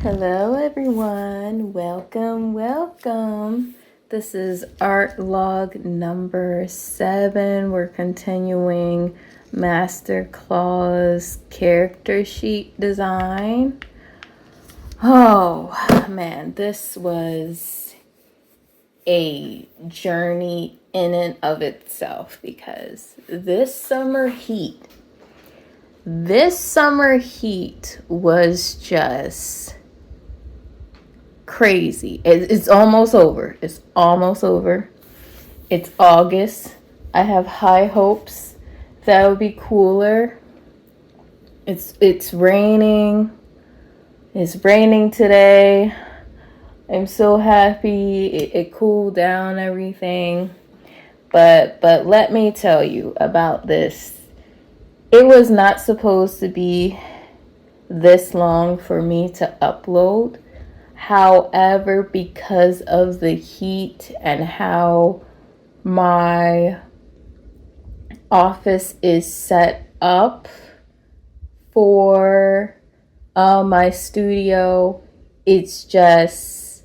Hello, everyone. Welcome. This is art log number 7. We're continuing masterclass character sheet design. Oh man, this was a journey in and of itself because this summer heat was just crazy. It's almost over. It's August. I have high hopes that it'll be cooler. It's raining. It's raining today. I'm so happy it cooled down everything. But let me tell you about this. It was not supposed to be this long for me to upload. However, because of the heat and how my office is set up for my studio, it just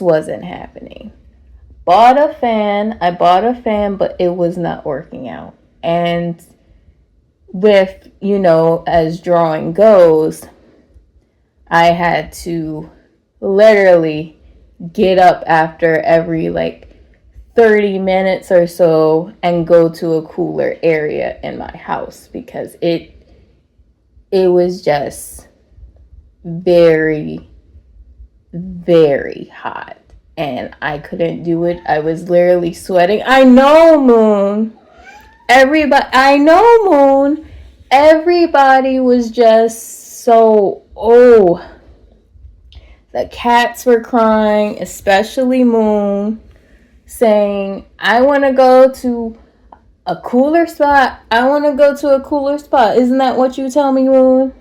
wasn't happening. I bought a fan, but it was not working out. And with, as drawing goes, I had to literally get up after every 30 minutes or so and go to a cooler area in my house because it was just very, very hot and I couldn't do it. I was literally sweating. I know, Moon. Everybody was just so, the cats were crying, especially Moon, saying, I want to go to a cooler spot. Isn't that what you tell me, Moon?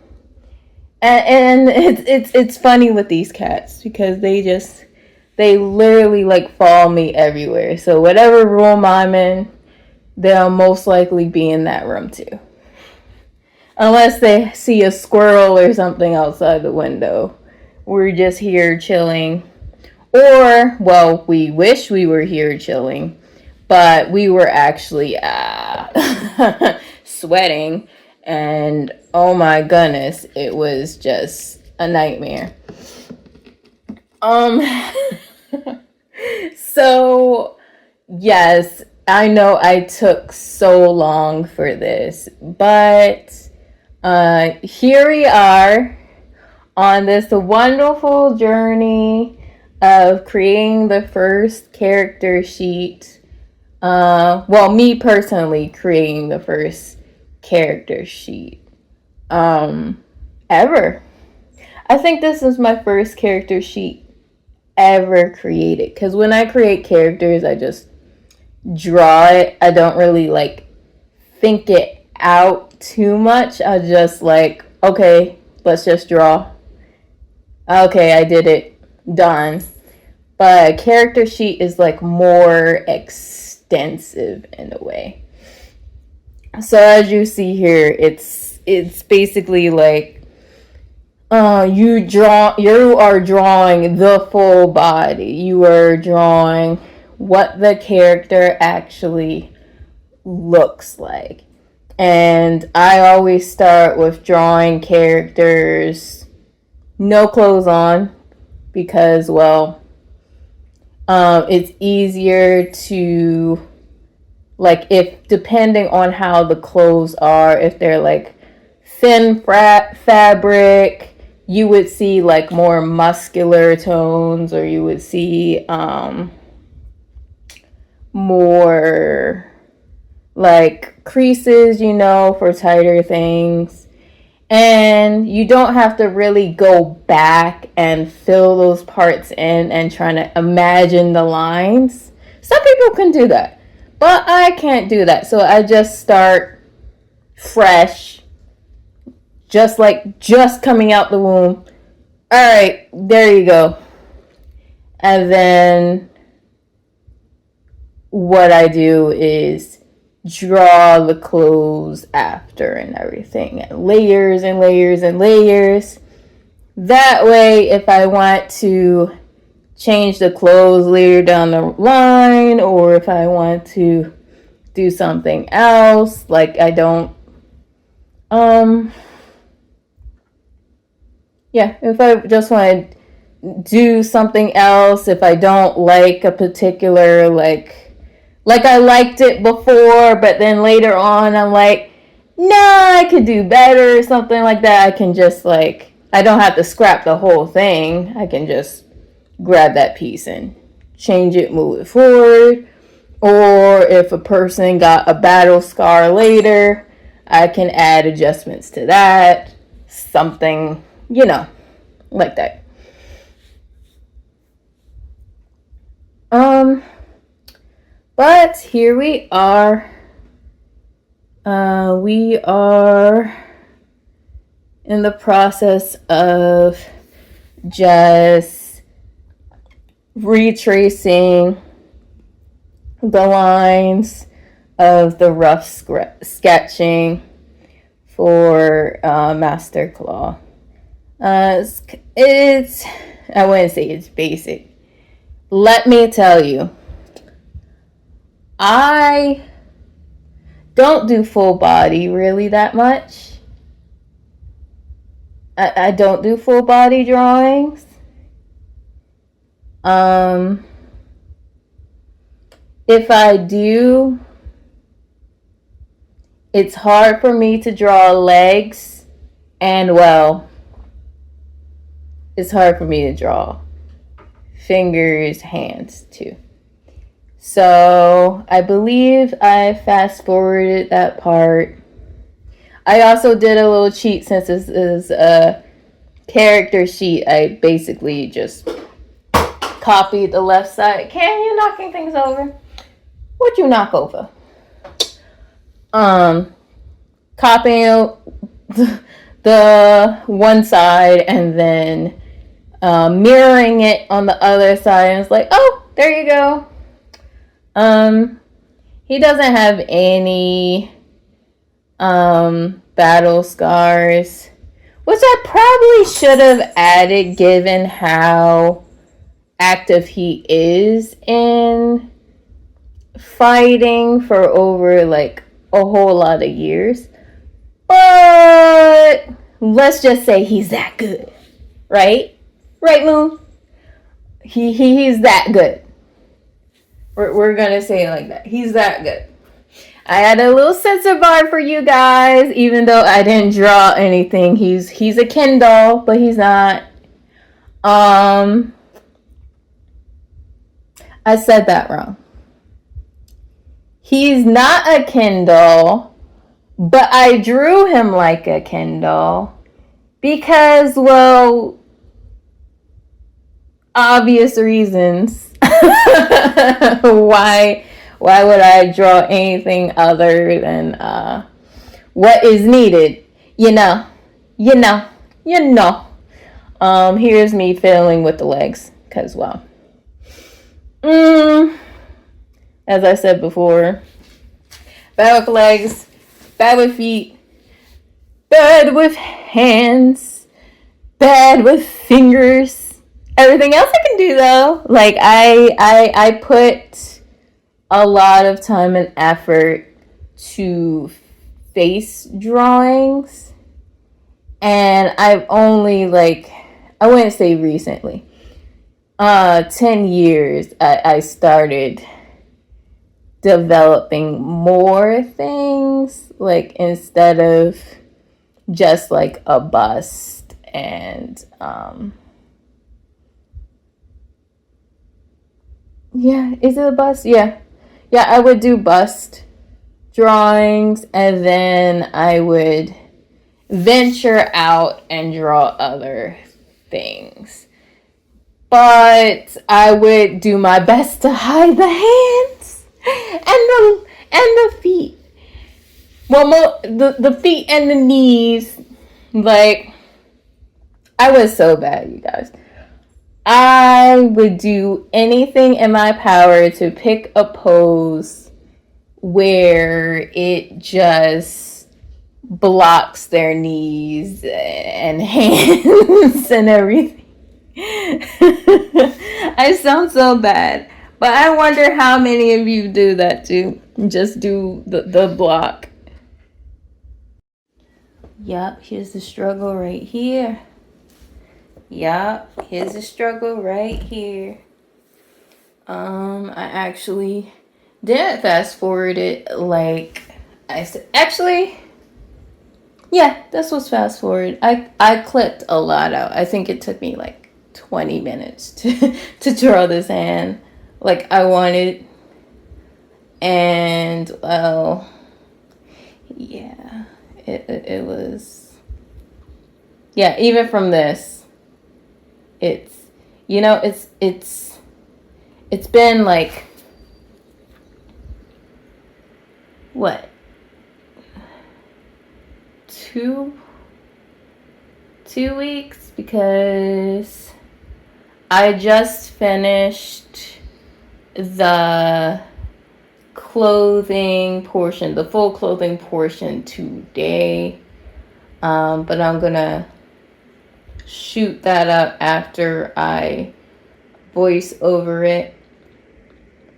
And it's funny with these cats because they literally follow me everywhere. So whatever room I'm in, they'll most likely be in that room too. Unless they see a squirrel or something outside the window. We're just here chilling. Or, well, we wish we were here chilling, but we were actually sweating. And oh my goodness, it was just a nightmare. So, yes, I know I took so long for this, but here we are on this wonderful journey of creating the first character sheet. Me personally creating the first character sheet ever. I think this is my first character sheet ever created because when I create characters, I just draw it. I don't really think it out too much. I just okay, let's just draw. Okay, I did it. Done. But a character sheet is more extensive in a way. So as you see here, it's basically you are drawing the full body. You are drawing what the character actually looks like. And I always start with drawing characters no clothes on because, it's easier to, if depending on how the clothes are, if they're thin fabric, you would see more muscular tones, or you would see more creases, for tighter things. And you don't have to really go back and fill those parts in and trying to imagine the lines. Some people can do that, but I can't do that. So I just start fresh, just coming out the womb. All right, there you go. And then what I do is draw the clothes after and everything, and layers and layers and layers. That way, if I want to change the clothes later down the line, or if I want to do something else, like I don't, if I just want to do something else, if I don't like a particular, like I liked it before, but then later on I'm like, nah, I could do better or something like that, I can just like, I don't have to scrap the whole thing. I can just grab that piece and change it, move it forward. Or if a person got a battle scar later, I can add adjustments to that. Something, like that. But here we are. We are in the process of just retracing the lines of the rough sketching for Master Claw. It's, I wouldn't say it's basic. Let me tell you, I don't do full body really that much. I don't do full body drawings. If I do, it's hard for me to draw legs, and well, it's hard for me to draw fingers, hands too. So I believe I fast forwarded that part. I also did a little cheat since this is a character sheet. I basically just copied the left side. Can you knocking things over? What'd you knock over? Copying the one side and then mirroring it on the other side, and it's like, oh, there you go. He doesn't have any battle scars, which I probably should have added given how active he is in fighting for over like a whole lot of years. But let's just say he's that good, right? Right, Moon? He's that good. We're gonna say it like that. He's that good. I had a little censor bar for you guys, even though I didn't draw anything. He's a Ken doll, but he's not. I said that wrong. He's not a Ken doll, but I drew him like a Ken doll because, well, obvious reasons. Why would I draw anything other than what is needed? You know. Here's me fiddling with the legs, because, well, as I said before, bad with legs, bad with feet, bad with hands, bad with fingers. Everything else I can do though. Like I put a lot of time and effort to face drawings, and I've only, like, I wouldn't say recently, 10 years I started developing more things, like instead of just like a bust and yeah, is it a bust? Yeah, I would do bust drawings, and then I would venture out and draw other things. But I would do my best to hide the hands and the feet. Well, the feet and the knees. Like, I was so bad, you guys. I would do anything in my power to pick a pose where it just blocks their knees and hands and everything. I sound so bad. But I wonder how many of you do that too. Just do the block. Yup, here's the struggle right here. Yup, here's the struggle right here. I actually didn't fast forward it like I said. Actually, yeah, this was fast forward. I clipped a lot out. I think it took me like 20 minutes to draw this hand like I wanted. And well, yeah, it was, yeah, even from this, it's, it's been like, what, two 2 weeks, because I just finished the clothing portion, the full clothing portion today. But I'm gonna shoot that up after I voice over it.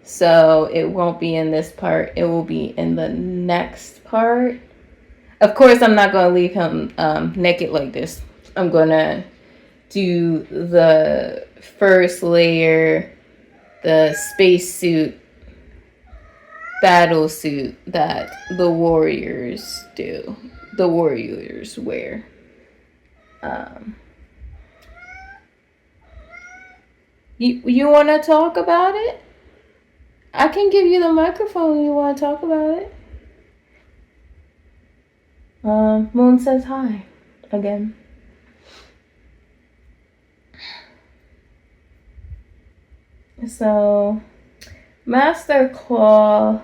So it won't be in this part. It will be in the next part. Of course, I'm not going to leave him naked like this. I'm going to do the first layer, the spacesuit, battle suit that the warriors do. The warriors wear. You want to talk about it? I can give you the microphone. You want to talk about it? Moon says hi again. So, Master Claw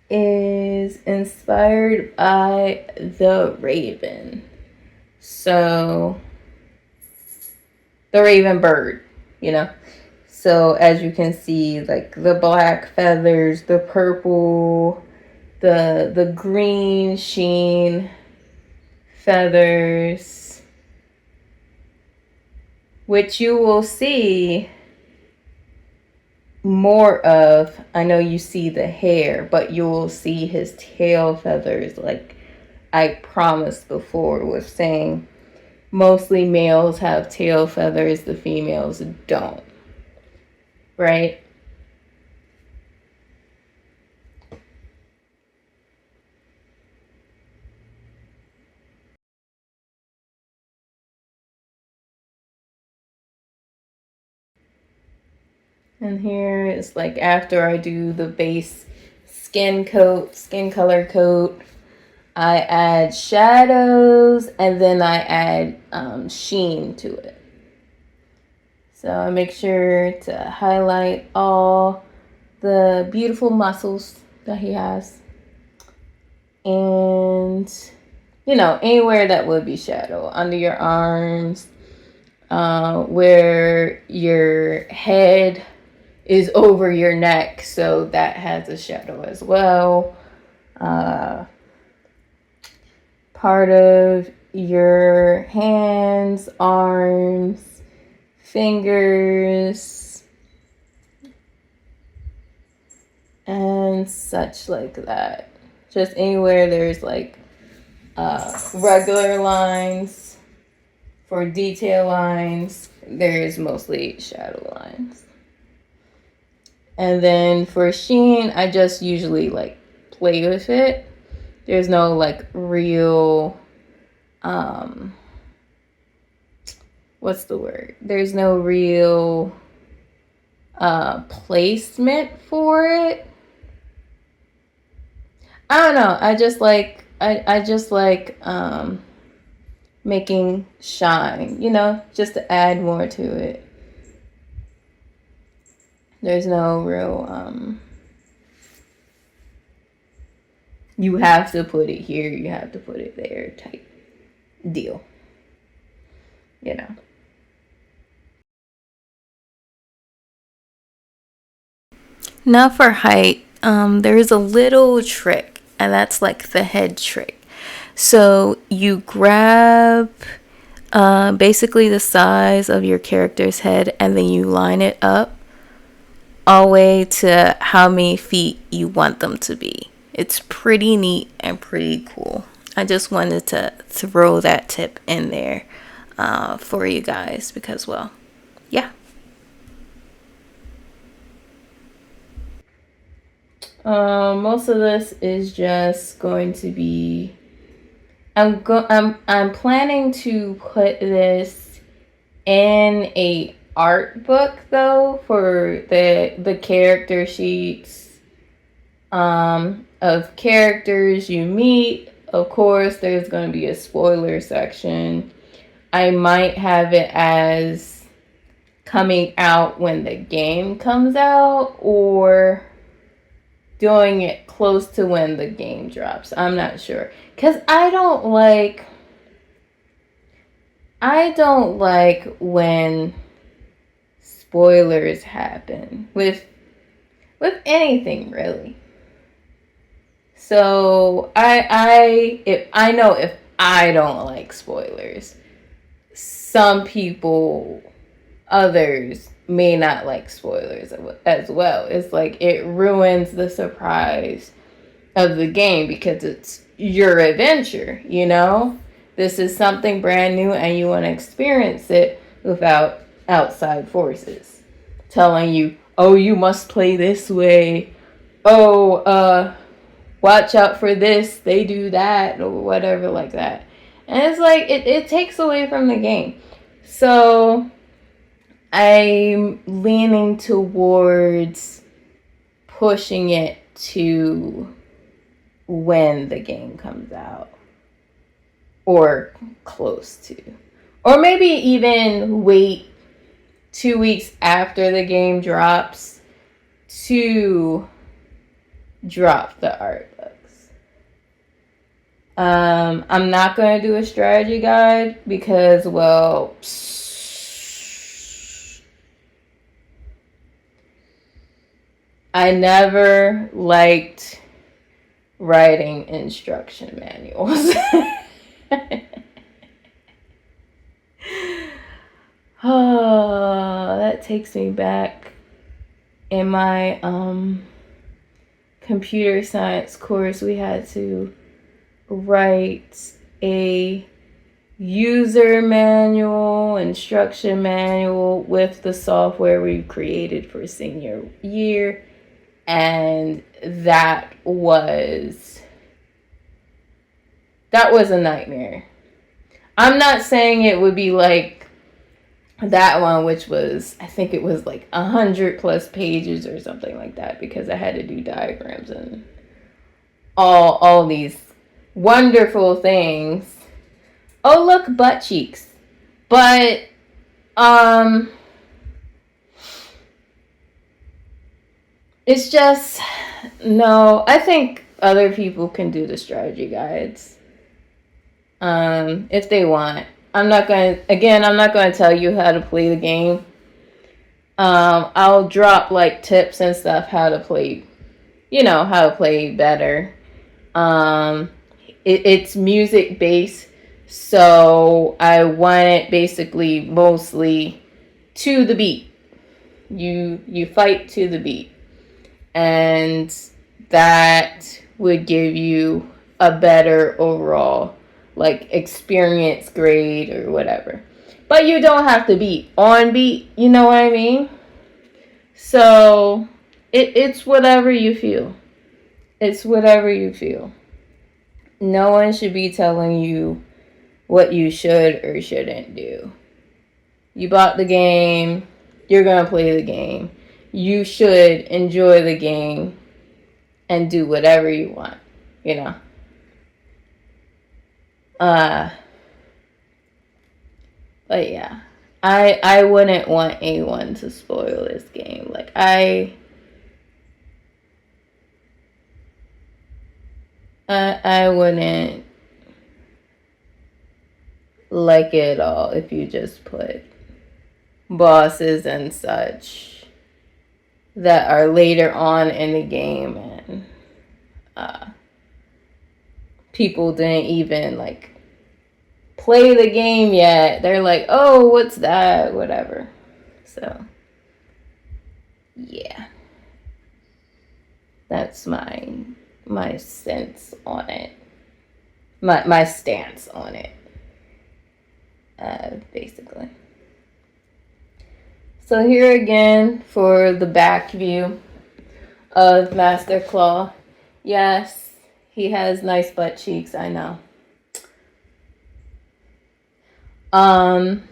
is inspired by the raven. So, the raven bird, So, as you can see, like the black feathers, the purple, the green sheen feathers, which you will see more of. I know you see the hair, but you will see his tail feathers, like I promised before with saying mostly males have tail feathers, the females don't, right? And here is like after I do the base skin color coat, I add shadows and then I add sheen to it. So I make sure to highlight all the beautiful muscles that he has. And, anywhere that would be shadow, under your arms, where your head is over your neck, so that has a shadow as well. Part of your hands, arms, fingers, and such like that. Just anywhere there's like regular lines. For detail lines, there's mostly shadow lines. And then for sheen, I just usually like play with it. There's no like real, what's the word? There's no real placement for it. I don't know. I just like making shine, just to add more to it. There's no real you have to put it here, you have to put it there type deal. Now for height, there is a little trick and that's like the head trick. So you grab basically the size of your character's head, and then you line it up all the way to how many feet you want them to be. It's pretty neat and pretty cool. I just wanted to throw that tip in there for you guys because, well, yeah. Most of this is just going to be. I'm planning to put this in a art book though for the character sheets of characters you meet. Of course, there's going to be a spoiler section. I might have it as coming out when the game comes out, or doing it close to when the game drops. I'm not sure. Because I don't like when spoilers happen with anything really. So I know if I don't like spoilers, some people, others may not like spoilers as well. It's like it ruins the surprise of the game because it's your adventure, you know? This is something brand new and you want to experience it without outside forces telling you, oh, you must play this way. Oh, watch out for this. They do that or whatever like that. And it's like, it takes away from the game. So I'm leaning towards pushing it to when the game comes out, or close to, or maybe even wait 2 weeks after the game drops to drop the art books. I'm not going to do a strategy guide because, well, I never liked writing instruction manuals. Oh, that takes me back. In my computer science course, we had to write a user manual, instruction manual with the software we created for senior year. And that was a nightmare. I'm not saying it would be like that one, which was, I think it was like 100+ pages or something like that, because I had to do diagrams and all these wonderful things. Oh, look, butt cheeks. But it's just, no, I think other people can do the strategy guides if they want. I'm not going to tell you how to play the game. I'll drop like tips and stuff how to play better. It's music based, so I want it basically mostly to the beat. You fight to the beat, and that would give you a better overall like experience grade or whatever. But you don't have to be on beat, you know what I mean? So it's whatever you feel. It's whatever you feel. No one should be telling you what you should or shouldn't do. You bought the game, you're gonna play the game. You should enjoy the game and do whatever you want, you know. But yeah, I wouldn't want anyone to spoil this game. Like I wouldn't like it at all if you just put bosses and such that are later on in the game, and people didn't even like play the game yet. They're like, oh, what's that? Whatever. So, yeah. That's my sense on it. My stance on it. Basically. So here again for the back view of Master Claw. Yes, he has nice butt cheeks, I know. I'm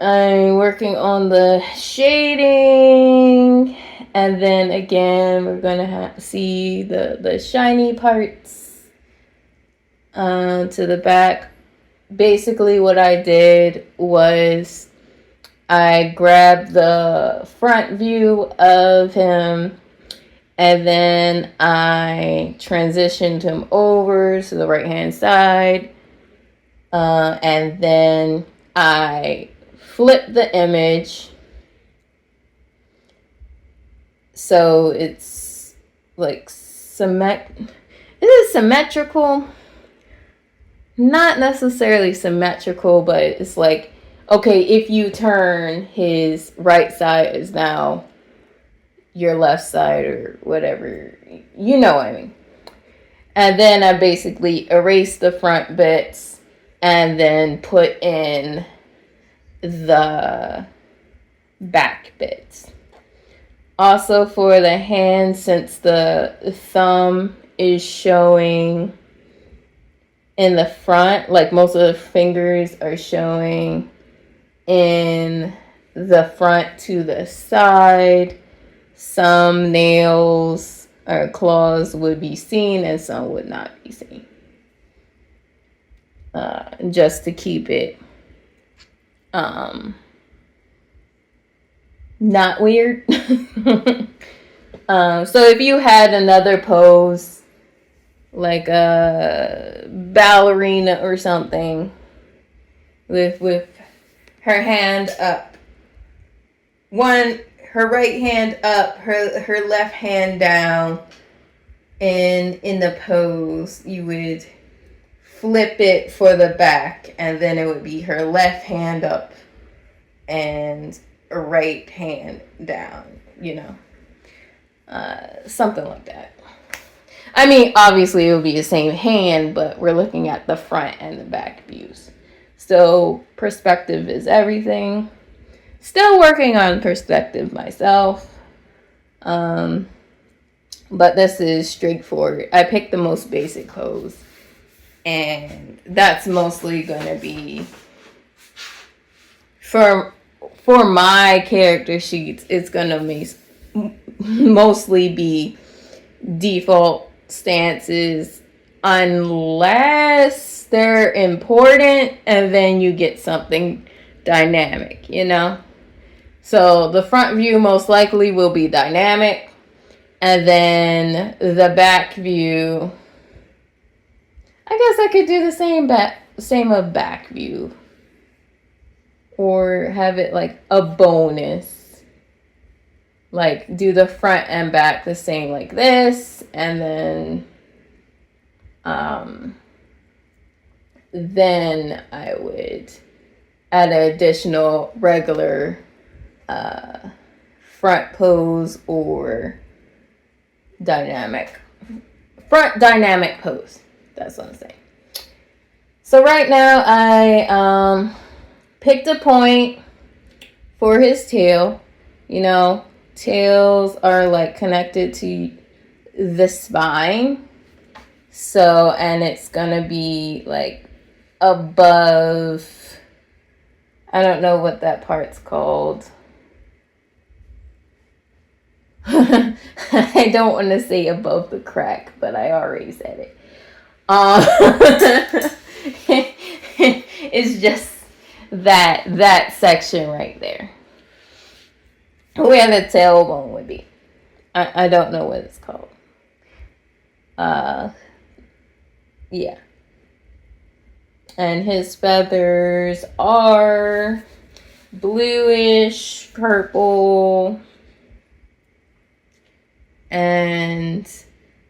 working on the shading, and then again we're gonna see the shiny parts to the back. Basically what I did was I grabbed the front view of him and then I transitioned him over to the right hand side, and then I flipped the image so it's like symmetrical? Not necessarily symmetrical, but it's like, okay, if you turn, his right side is now your left side or whatever. You know what I mean. And then I basically erased the front bits and then put in the back bits. Also for the hand, since the thumb is showing in the front, like most of the fingers are showing in the front to the side, some nails or claws would be seen and some would not be seen. Just to keep it not weird. So if you had another pose like a ballerina or something with her hand up, her right hand up, her left hand down, and in the pose you would flip it for the back, and then it would be her left hand up and right hand down, something like that. I mean, obviously it would be the same hand, but we're looking at the front and the back views. So perspective is everything. Still working on perspective myself. But this is straightforward. I picked the most basic pose. And that's mostly going to be, for my character sheets, it's going to mostly be default stances unless they're important and then you get something dynamic, So the front view most likely will be dynamic, and then the back view, I guess I could do the same of back view, or have it like a bonus. Like do the front and back the same like this, and then I would add an additional regular front pose or front dynamic pose. That's what I'm saying. So right now I picked a point for his tail. Tails are like connected to the spine. So, and it's gonna be like above, I don't know what that part's called. I don't want to say above the crack, but I already said it. It's just that section right there, where the tailbone would be. I don't know what it's called. Yeah. And his feathers are bluish, purple, and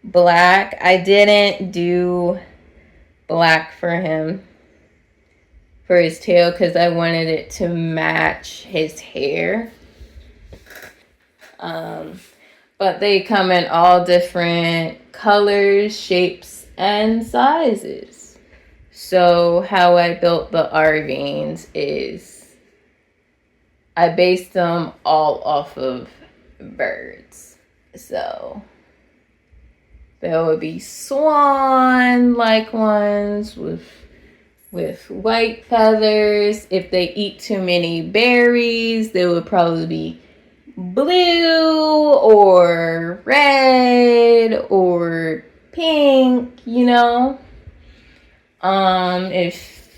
black. I didn't do black for him for his tail because I wanted it to match his hair. But they come in all different colors, shapes, and sizes. So how I built the Arvines is I based them all off of birds. So there would be swan-like ones with white feathers. If they eat too many berries, they would probably be blue or red or pink, you know. If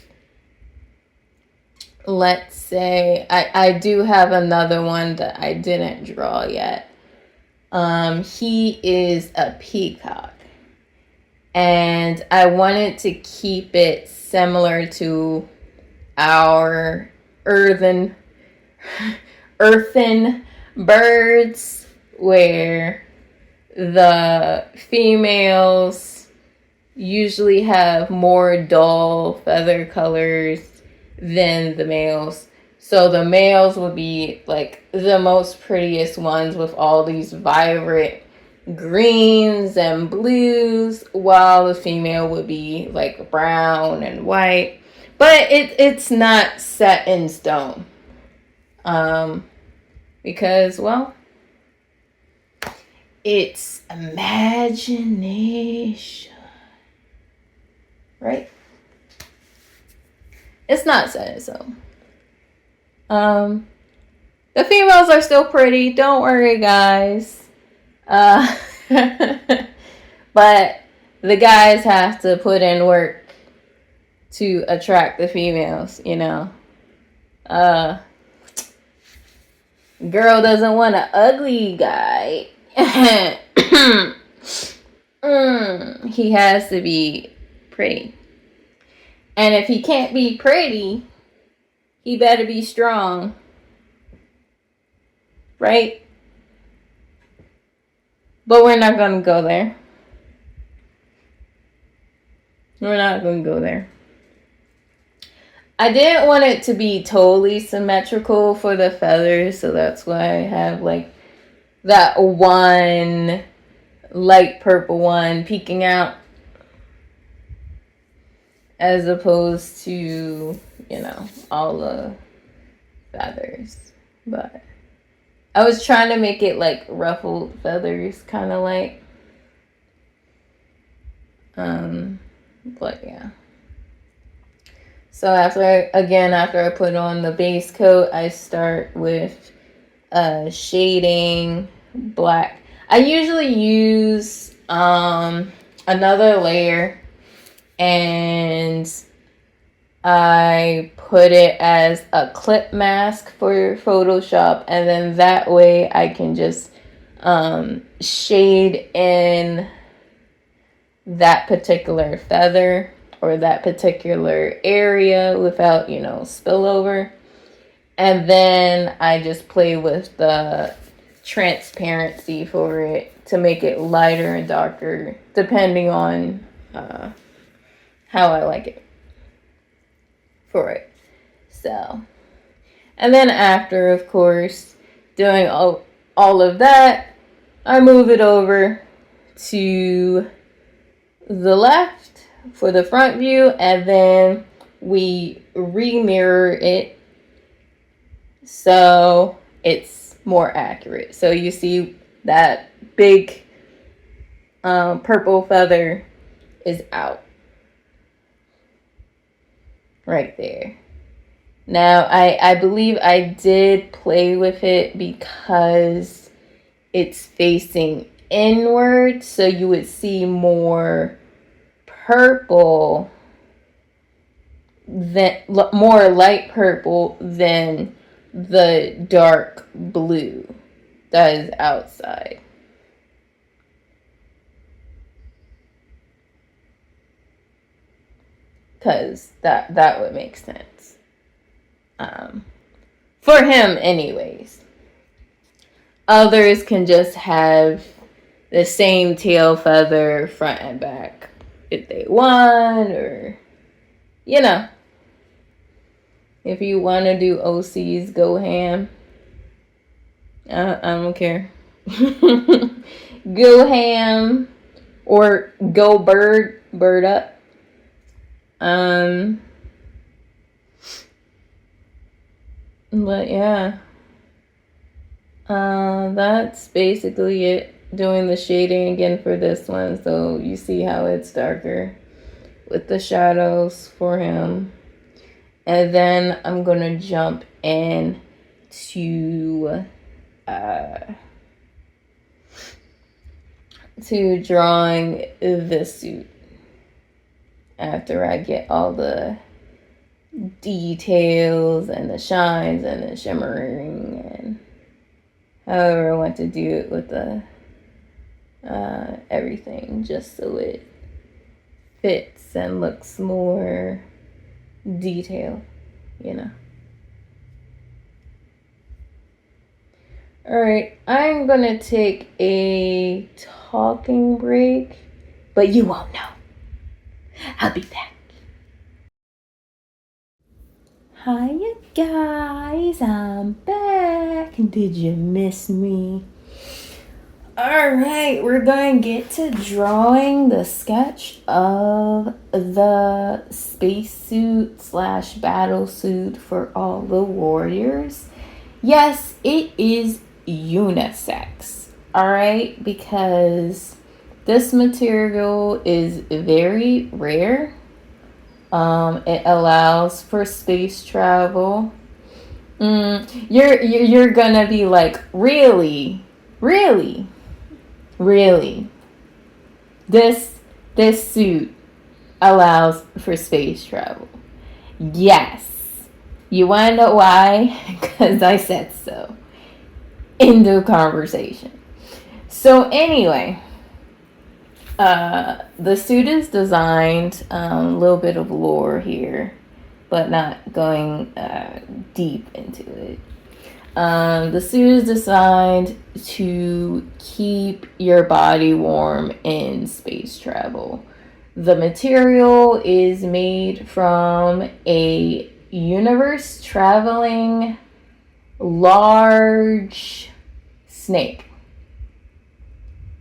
let's say I do have another one that I didn't draw yet. He is a peacock. And I wanted to keep it similar to our earthen birds, where the females usually have more dull feather colors than the males. So the males would be like the most prettiest ones with all these vibrant greens and blues, while the female would be like brown and white. But it's not set in stone. Because, well, it's imagination. Right? It's not set in stone. The females are still pretty. Don't worry, guys. But the guys have to put in work to attract the females, you know. Girl doesn't want an ugly guy. He has to be pretty. And if he can't be pretty, he better be strong. Right? But we're not going to go there. We're not going to go there. I didn't want it to be totally symmetrical for the feathers, so that's why I have like that one light purple one peeking out, as opposed to, you know, all the feathers. But I was trying to make it like ruffled feathers, kind of like. But yeah. So after I put on the base coat, I start with shading black. I usually use another layer, and I put it as a clip mask for Photoshop, and then that way I can just shade in that particular feather or that particular area without, you know, spillover. And then I just play with the transparency for it to make it lighter and darker, depending on how I like it for it. So, and then after, of course, doing all of that, I move it over to the left for the front view, and then we re-mirror it so it's more accurate. So you see that big purple feather is out right there. Now I believe I did play with it because it's facing inward, so you would see more purple, more light purple than the dark blue that is outside. Because that would make sense. For him anyways. Others can just have the same tail feather front and back if they want, or if you want to do OCs, go ham. I don't care. Go ham or go bird up. But yeah, that's basically it. Doing the shading again for this one, so you see how it's darker with the shadows for him. And then I'm gonna jump in to drawing the suit after I get all the details and the shines and the shimmering and however I want to do it with the everything, just so it fits and looks more detailed, Alright, I'm gonna take a talking break, but you won't know. I'll be back. Hi, you guys, I'm back. Did you miss me? Alright, we're going to get to drawing the sketch of the spacesuit / battle suit for all the warriors. Yes, it is unisex, alright, because this material is very rare. It allows for space travel. You're gonna be like, really? This suit allows for space travel? Yes. You wanna know why? Because I said so. End of conversation. So anyway, the suit is designed, a little bit of lore here, but not going deep into it. The suit is designed to keep your body warm in space travel. The material is made from a universe-traveling large snake.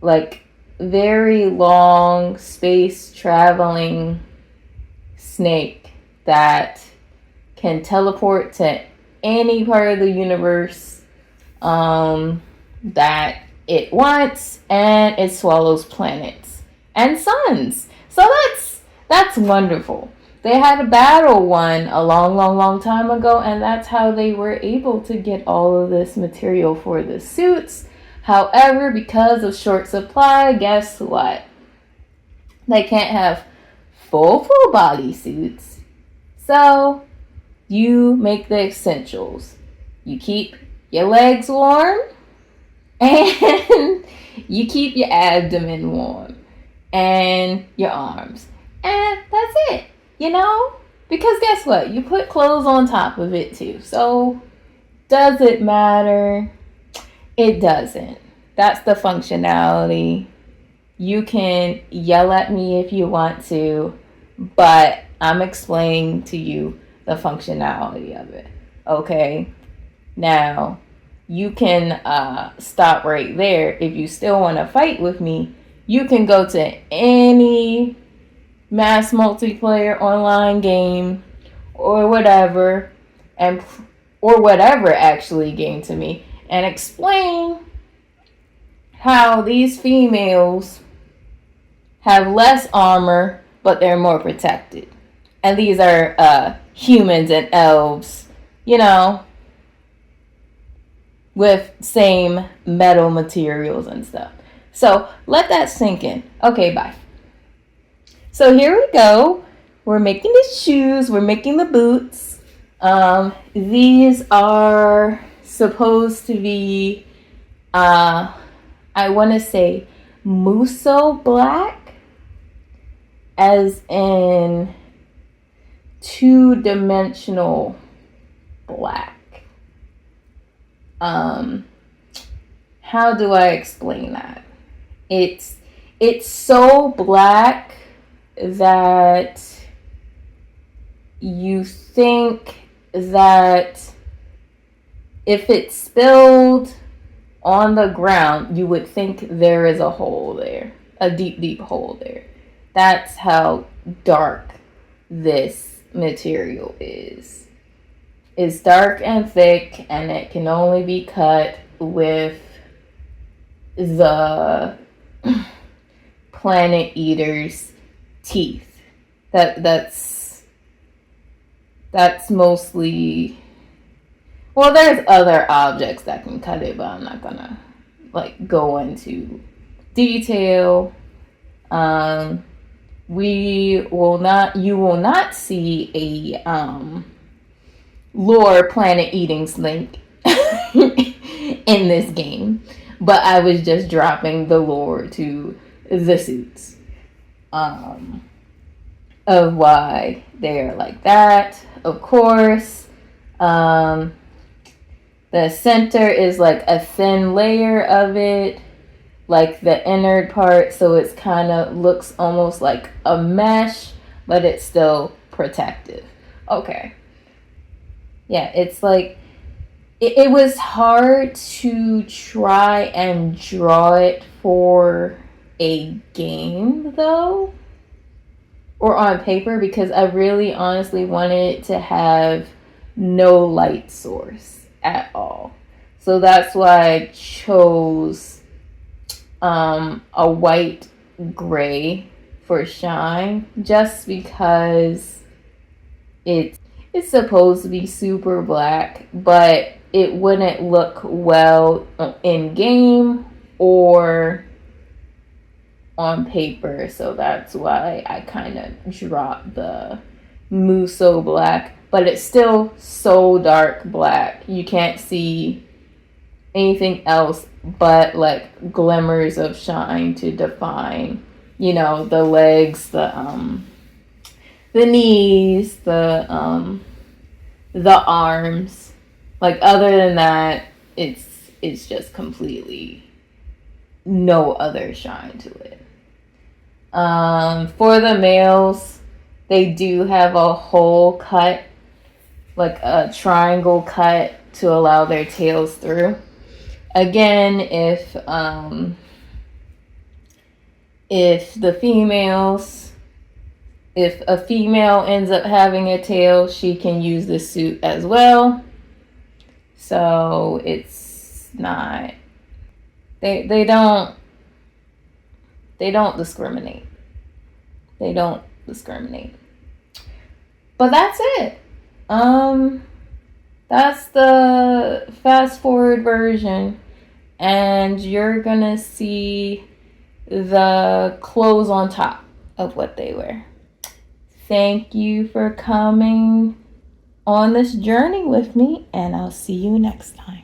Like, very long space-traveling snake that can teleport to any part of the universe that it wants, and it swallows planets and suns. So that's wonderful. They had a battle one a long time ago, and that's how they were able to get all of this material for the suits. However, because of short supply, guess what? They can't have full body suits. So you make the essentials. You keep your legs warm, and you keep your abdomen warm, and your arms. And that's it, Because guess what? You put clothes on top of it too. So does it matter? It doesn't. That's the functionality. You can yell at me if you want to, but I'm explaining to you the functionality of it. Okay? Now, you can stop right there. If you still want to fight with me, you can go to any mass multiplayer online game or whatever, or whatever actually game to me, and explain how these females have less armor, but they're more protected. And these are humans and elves, with same metal materials and stuff. So let that sink in. Okay, bye. So here we go. We're making the shoes. We're making the boots. These are supposed to be, I want to say, Muso black, as in two-dimensional black. How do I explain that? It's it's so black that you think that if it spilled on the ground, you would think there is a hole there, a deep, deep hole there. That's how dark this material is. It's dark and thick, and it can only be cut with the planet eater's teeth. That's mostly, well, there's other objects that can cut it, but I'm not gonna like go into detail. You will not see a lore planet eating snake in this game, but I was just dropping the lore to the suits of why they're like that. Of course, the center is like a thin layer of it, like the inner part, so it's kind of looks almost like a mesh, but it's still protective. Okay. Yeah, it's like it was hard to try and draw it for a game though, or on paper, because I really honestly wanted it to have no light source at all. So that's why I chose a white gray for shine, just because it's supposed to be super black, but it wouldn't look well in game or on paper. So that's why I kind of dropped the Muso black, but it's still so dark black. You can't see anything else but like glimmers of shine to define, the legs, the knees, the arms. Like, other than that, it's just completely no other shine to it. For the males, they do have a hole cut, like a triangle cut to allow their tails through. Again, if a female ends up having a tail, she can use the suit as well. So it's not, they don't discriminate. They don't discriminate. But that's it. That's the fast forward version, and you're gonna see the clothes on top of what they wear. Thank you for coming on this journey with me, and I'll see you next time.